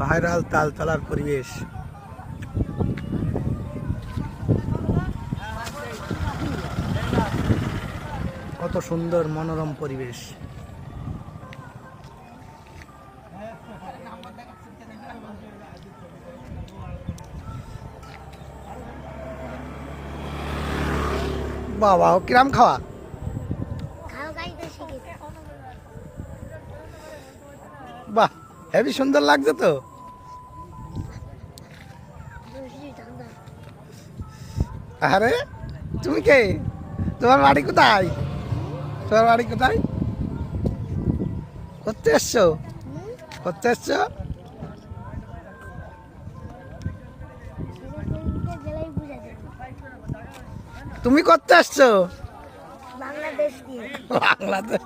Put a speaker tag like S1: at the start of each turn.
S1: Viral তালতলার পরিবেশ। কত সুন্দর মনোরম পরিবেশ। বাবা ও কিরাম খাওয়া? বাহ, হেবি সুন্দর লাগছে তো। আরে তুমি কে? তোমার বাড়ি কোথায়? তোমার বাড়ি কোথায়? করতে এসছো? করতে এসছো? তুমি করতে আসছো?
S2: বাংলাদেশ
S1: বাংলাদেশ।